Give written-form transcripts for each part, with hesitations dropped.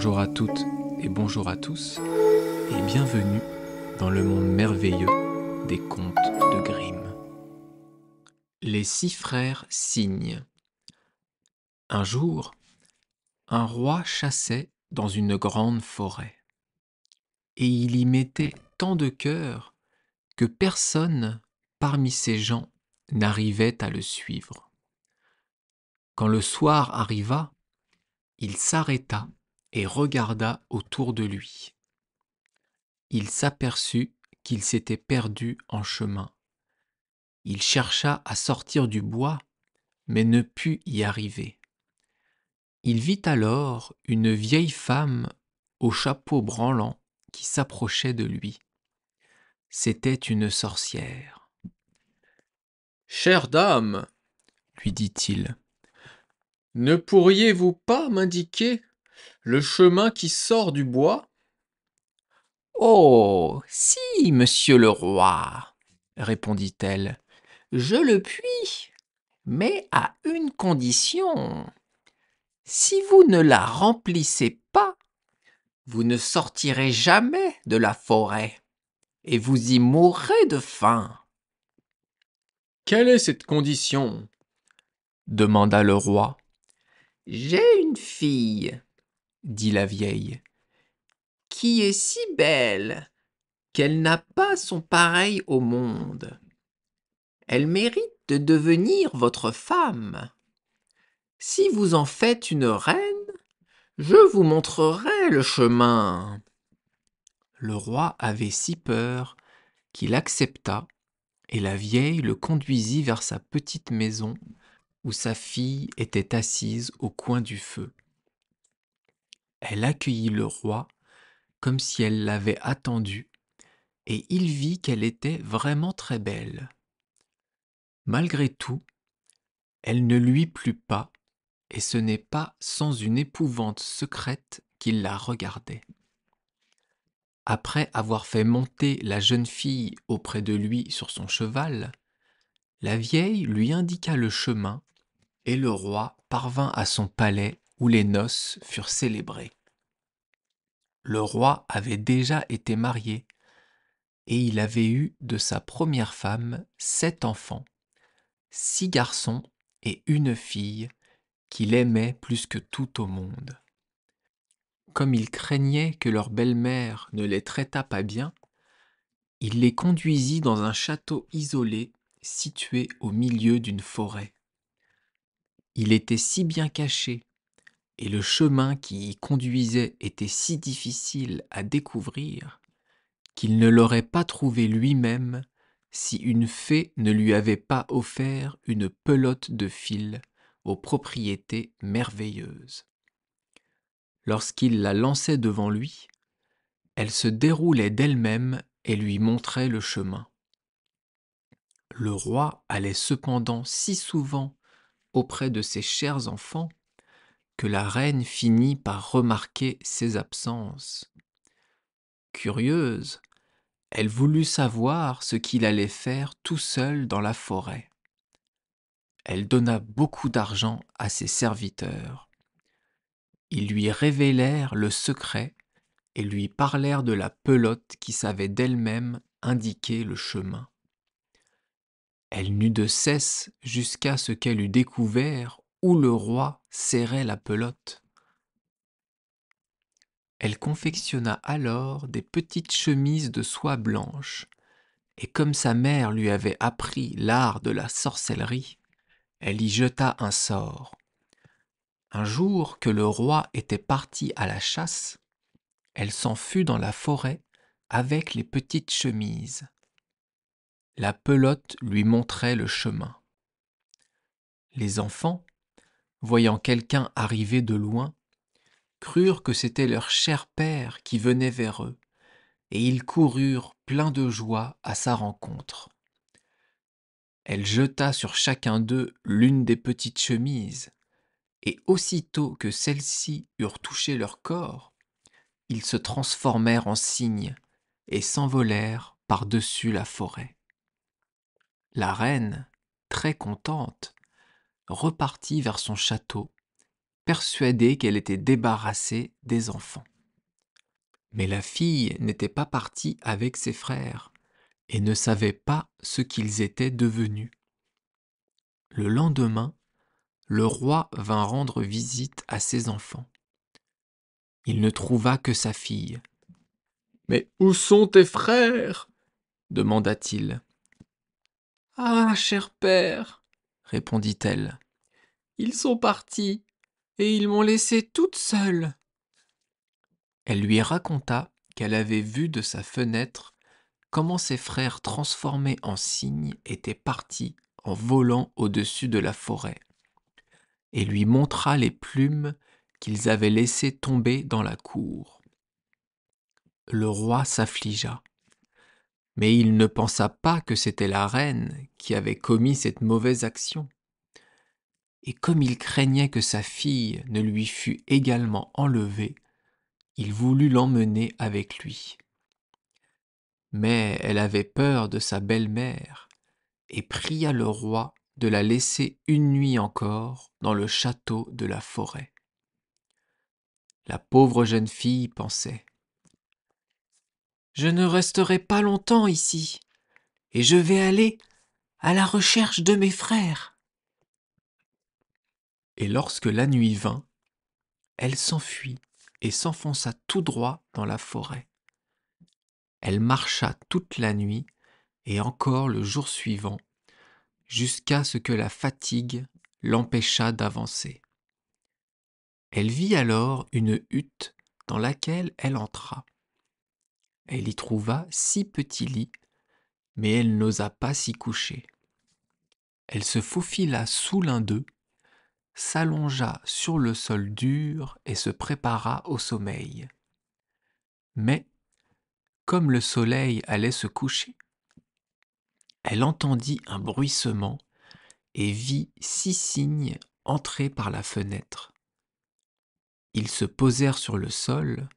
Bonjour à toutes et bonjour à tous, et bienvenue dans le monde merveilleux des contes de Grimm. Les 6 frères cygnes. Un jour, un roi chassait dans une grande forêt, et il y mettait tant de cœur que personne parmi ses gens n'arrivait à le suivre. Quand le soir arriva, il s'arrêta et regarda autour de lui. Il s'aperçut qu'il s'était perdu en chemin. Il chercha à sortir du bois, mais ne put y arriver. Il vit alors une vieille femme au chapeau branlant qui s'approchait de lui. C'était une sorcière. « Chère dame, lui dit-il, ne pourriez-vous pas m'indiquer le chemin qui sort du bois ? » « Oh, si, monsieur le roi, répondit-elle, je le puis, mais à une condition. Si vous ne la remplissez pas, vous ne sortirez jamais de la forêt, et vous y mourrez de faim. »« Quelle est cette condition ? » demanda le roi. « J'ai une fille, dit la vieille, qui est si belle qu'elle n'a pas son pareil au monde. Elle mérite de devenir votre femme. Si vous en faites une reine, je vous montrerai le chemin. » Le roi avait si peur qu'il accepta, et la vieille le conduisit vers sa petite maison où sa fille était assise au coin du feu. Elle accueillit le roi comme si elle l'avait attendu, et il vit qu'elle était vraiment très belle. Malgré tout, elle ne lui plut pas, et ce n'est pas sans une épouvante secrète qu'il la regardait. Après avoir fait monter la jeune fille auprès de lui sur son cheval, la vieille lui indiqua le chemin, et le roi parvint à son palais où les noces furent célébrées. Le roi avait déjà été marié, et il avait eu de sa première femme 7 enfants, 6 garçons et une fille, qu'il aimait plus que tout au monde. Comme il craignait que leur belle-mère ne les traitât pas bien, il les conduisit dans un château isolé situé au milieu d'une forêt. Il était si bien caché, et le chemin qui y conduisait était si difficile à découvrir, qu'il ne l'aurait pas trouvé lui-même si une fée ne lui avait pas offert une pelote de fil aux propriétés merveilleuses. Lorsqu'il la lançait devant lui, elle se déroulait d'elle-même et lui montrait le chemin. Le roi allait cependant si souvent auprès de ses chers enfants que la reine finit par remarquer ses absences. Curieuse, elle voulut savoir ce qu'il allait faire tout seul dans la forêt. Elle donna beaucoup d'argent à ses serviteurs. Ils lui révélèrent le secret et lui parlèrent de la pelote qui savait d'elle-même indiquer le chemin. Elle n'eut de cesse jusqu'à ce qu'elle eût découvert où le roi serrait la pelote. Elle confectionna alors des petites chemises de soie blanche, et comme sa mère lui avait appris l'art de la sorcellerie, elle y jeta un sort. Un jour que le roi était parti à la chasse, elle s'en fut dans la forêt avec les petites chemises. La pelote lui montrait le chemin. Les enfants, voyant quelqu'un arriver de loin, crurent que c'était leur cher père qui venait vers eux, et ils coururent pleins de joie à sa rencontre. Elle jeta sur chacun d'eux l'une des petites chemises, et aussitôt que celles-ci eurent touché leur corps, ils se transformèrent en cygnes et s'envolèrent par-dessus la forêt. La reine, très contente, repartit vers son château persuadée qu'elle était débarrassée des enfants. Mais la fille n'était pas partie avec ses frères et ne savait pas ce qu'ils étaient devenus. Le lendemain, le roi vint rendre visite à ses enfants. Il ne trouva que sa fille. « Mais où sont tes frères ?» demanda-t-il. « Ah, cher père, répondit-elle, ils sont partis et ils m'ont laissée toute seule. » Elle lui raconta qu'elle avait vu de sa fenêtre comment ses frères transformés en cygnes étaient partis en volant au-dessus de la forêt, et lui montra les plumes qu'ils avaient laissées tomber dans la cour. Le roi s'affligea, mais il ne pensa pas que c'était la reine qui avait commis cette mauvaise action. Et comme il craignait que sa fille ne lui fût également enlevée, il voulut l'emmener avec lui. Mais elle avait peur de sa belle-mère et pria le roi de la laisser une nuit encore dans le château de la forêt. La pauvre jeune fille pensait : « Je ne resterai pas longtemps ici, et je vais aller à la recherche de mes frères. » Et lorsque la nuit vint, elle s'enfuit et s'enfonça tout droit dans la forêt. Elle marcha toute la nuit et encore le jour suivant, jusqu'à ce que la fatigue l'empêcha d'avancer. Elle vit alors une hutte dans laquelle elle entra. Elle y trouva 6 petits lits, mais elle n'osa pas s'y coucher. Elle se faufila sous l'un d'eux, s'allongea sur le sol dur et se prépara au sommeil. Mais, comme le soleil allait se coucher, elle entendit un bruissement et vit 6 cygnes entrer par la fenêtre. Ils se posèrent sur le sol,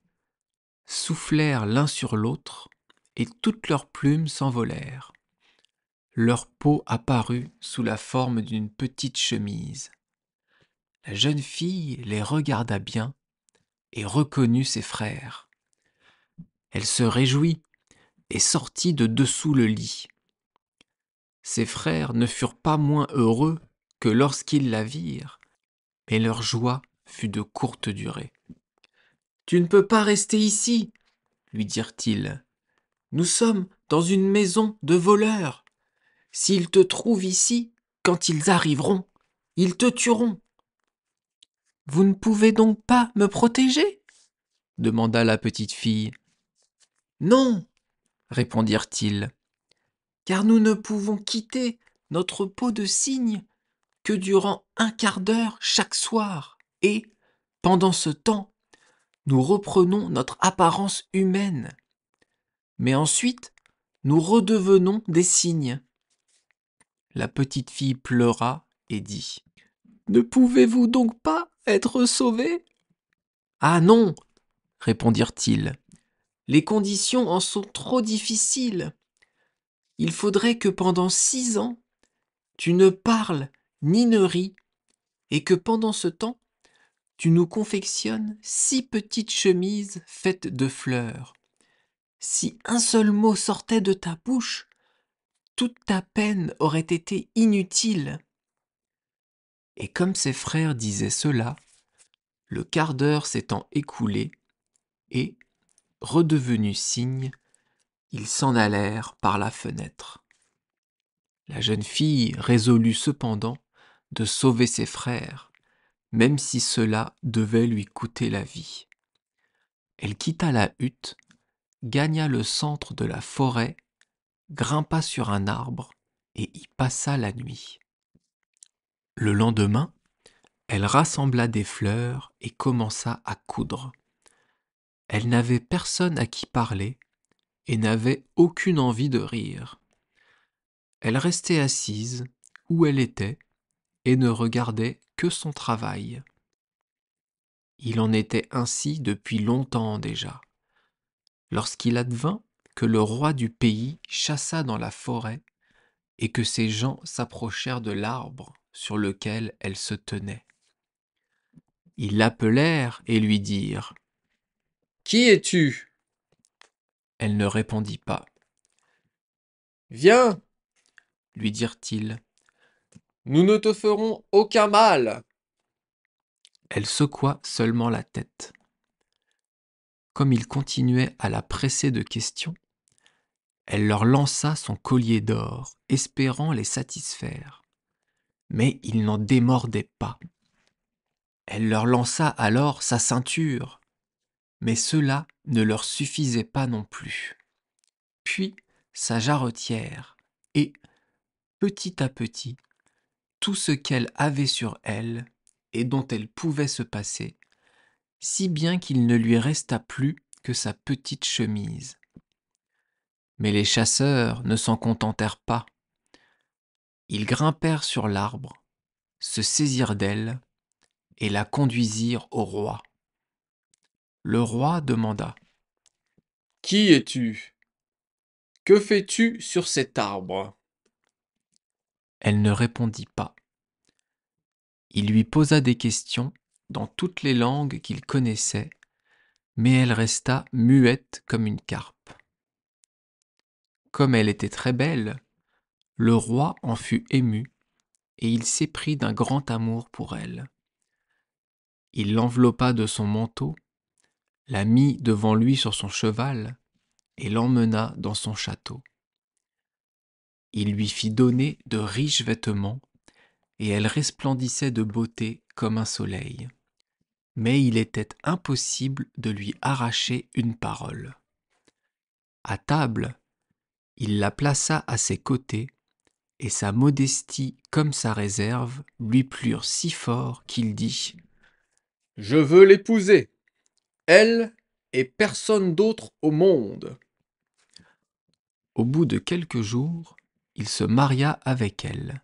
soufflèrent l'un sur l'autre, et toutes leurs plumes s'envolèrent. Leur peau apparut sous la forme d'une petite chemise. La jeune fille les regarda bien et reconnut ses frères. Elle se réjouit et sortit de dessous le lit. Ses frères ne furent pas moins heureux que lorsqu'ils la virent, mais leur joie fut de courte durée. « Tu ne peux pas rester ici, » lui dirent-ils. « Nous sommes dans une maison de voleurs. S'ils te trouvent ici, quand ils arriveront, ils te tueront. »« Vous ne pouvez donc pas me protéger ?» demanda la petite fille. « Non, » répondirent-ils, « car nous ne pouvons quitter notre peau de cygne que durant 1/4 d'heure chaque soir, et, pendant ce temps, nous reprenons notre apparence humaine. Mais ensuite, nous redevenons des cygnes. » La petite fille pleura et dit : « Ne pouvez-vous donc pas être sauvée ? » ?»« Ah non, » répondirent-ils, « les conditions en sont trop difficiles. Il faudrait que pendant 6 ans, tu ne parles ni ne ris, et que pendant ce temps, tu nous confectionnes 6 petites chemises faites de fleurs. Si un seul mot sortait de ta bouche, toute ta peine aurait été inutile. » Et comme ses frères disaient cela, le quart d'heure s'étant écoulé, et, redevenus cygnes, ils s'en allèrent par la fenêtre. La jeune fille résolut cependant de sauver ses frères, même si cela devait lui coûter la vie. Elle quitta la hutte, gagna le centre de la forêt, grimpa sur un arbre et y passa la nuit. Le lendemain, elle rassembla des fleurs et commença à coudre. Elle n'avait personne à qui parler et n'avait aucune envie de rire. Elle restait assise où elle était et ne regardait que son travail. Il en était ainsi depuis longtemps déjà, lorsqu'il advint que le roi du pays chassa dans la forêt et que ses gens s'approchèrent de l'arbre sur lequel elle se tenait. Ils l'appelèrent et lui dirent : « Qui es-tu ? » Elle ne répondit pas. « Viens, Lui dirent-ils. nous ne te ferons aucun mal. » Elle secoua seulement la tête. Comme il continuait à la presser de questions, elle leur lança son collier d'or, espérant les satisfaire. Mais il n'en démordait pas. Elle leur lança alors sa ceinture, mais cela ne leur suffisait pas non plus. Puis sa jarretière, et, petit à petit, tout ce qu'elle avait sur elle et dont elle pouvait se passer, si bien qu'il ne lui resta plus que sa petite chemise. Mais les chasseurs ne s'en contentèrent pas. Ils grimpèrent sur l'arbre, se saisirent d'elle et la conduisirent au roi. Le roi demanda : « Qui es-tu ? Que fais-tu sur cet arbre ? » Elle ne répondit pas. Il lui posa des questions dans toutes les langues qu'il connaissait, mais elle resta muette comme une carpe. Comme elle était très belle, le roi en fut ému, et il s'éprit d'un grand amour pour elle. Il l'enveloppa de son manteau, la mit devant lui sur son cheval, et l'emmena dans son château. Il lui fit donner de riches vêtements, et elle resplendissait de beauté comme un soleil. Mais il était impossible de lui arracher une parole. À table, il la plaça à ses côtés, et sa modestie comme sa réserve lui plurent si fort qu'il dit : « Je veux l'épouser, elle et personne d'autre au monde. » Au bout de quelques jours, il se maria avec elle.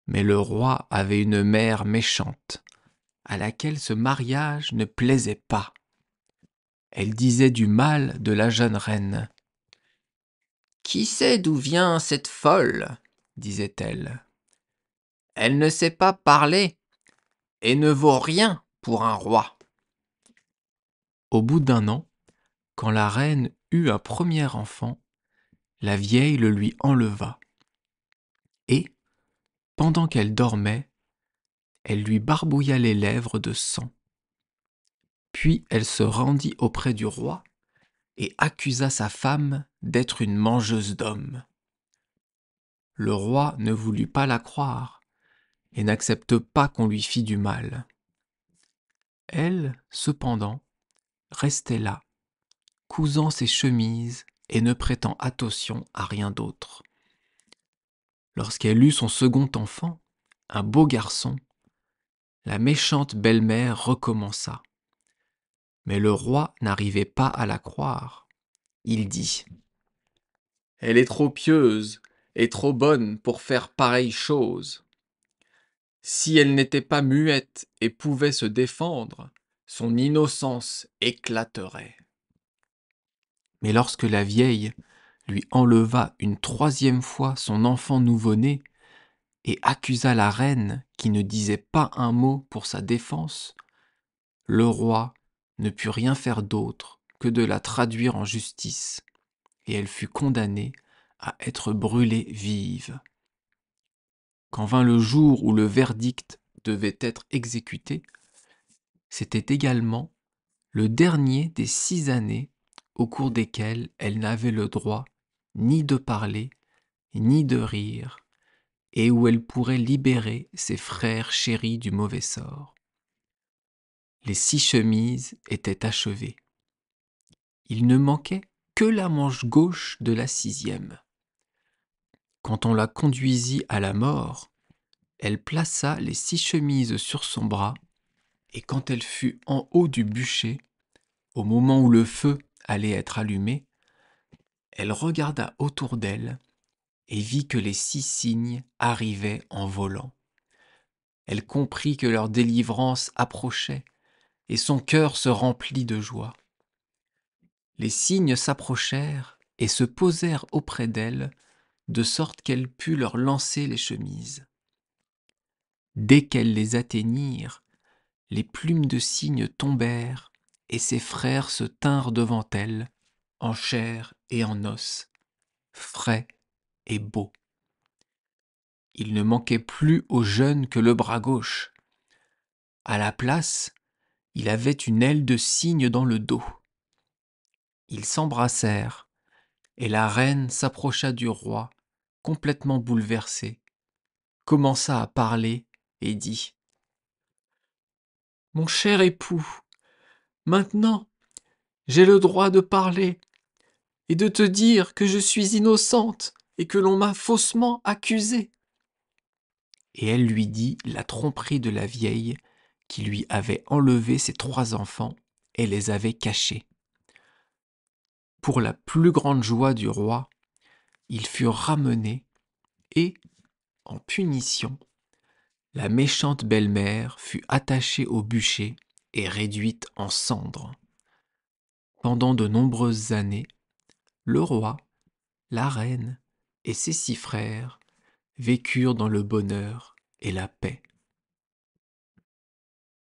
Mais le roi avait une mère méchante, à laquelle ce mariage ne plaisait pas. Elle disait du mal de la jeune reine. « Qui sait d'où vient cette folle ? Disait-elle. Elle ne sait pas parler et ne vaut rien pour un roi. » Au bout d'un an, quand la reine eut un premier enfant, la vieille le lui enleva. Et, pendant qu'elle dormait, elle lui barbouilla les lèvres de sang. Puis elle se rendit auprès du roi et accusa sa femme d'être une mangeuse d'hommes. Le roi ne voulut pas la croire et n'accepte pas qu'on lui fît du mal. Elle, cependant, restait là, cousant ses chemises et ne prêtant attention à rien d'autre. Lorsqu'elle eut son second enfant, un beau garçon, la méchante belle-mère recommença. Mais le roi n'arrivait pas à la croire. Il dit : « Elle est trop pieuse et trop bonne pour faire pareille chose. Si elle n'était pas muette et pouvait se défendre, son innocence éclaterait. » Mais lorsque la vieille lui enleva une troisième fois son enfant nouveau-né et accusa la reine qui ne disait pas un mot pour sa défense, le roi ne put rien faire d'autre que de la traduire en justice, et elle fut condamnée à être brûlée vive. Quand vint le jour où le verdict devait être exécuté, c'était également le dernier des 6 années au cours desquelles elle n'avait le droit ni de parler, ni de rire, et où elle pourrait libérer ses frères chéris du mauvais sort. Les 6 chemises étaient achevées. Il ne manquait que la manche gauche de la 6e. Quand on la conduisit à la mort, elle plaça les 6 chemises sur son bras, et quand elle fut en haut du bûcher, au moment où le feu allait être allumé, elle regarda autour d'elle et vit que les 6 cygnes arrivaient en volant. Elle comprit que leur délivrance approchait, et son cœur se remplit de joie. Les cygnes s'approchèrent et se posèrent auprès d'elle, de sorte qu'elle put leur lancer les chemises. Dès qu'elles les atteignirent, les plumes de cygne tombèrent, et ses frères se tinrent devant elle, en chair et en os, frais et beaux. Il ne manquait plus au jeune que le bras gauche. À la place, il avait une aile de cygne dans le dos. Ils s'embrassèrent, et la reine s'approcha du roi, complètement bouleversée, commença à parler et dit : « Mon cher époux, maintenant, j'ai le droit de parler et de te dire que je suis innocente et que l'on m'a faussement accusée. » Et elle lui dit la tromperie de la vieille qui lui avait enlevé ses 3 enfants et les avait cachés. Pour la plus grande joie du roi, ils furent ramenés et, en punition, la méchante belle-mère fut attachée au bûcher et réduite en cendres. Pendant de nombreuses années, le roi, la reine et ses 6 frères vécurent dans le bonheur et la paix.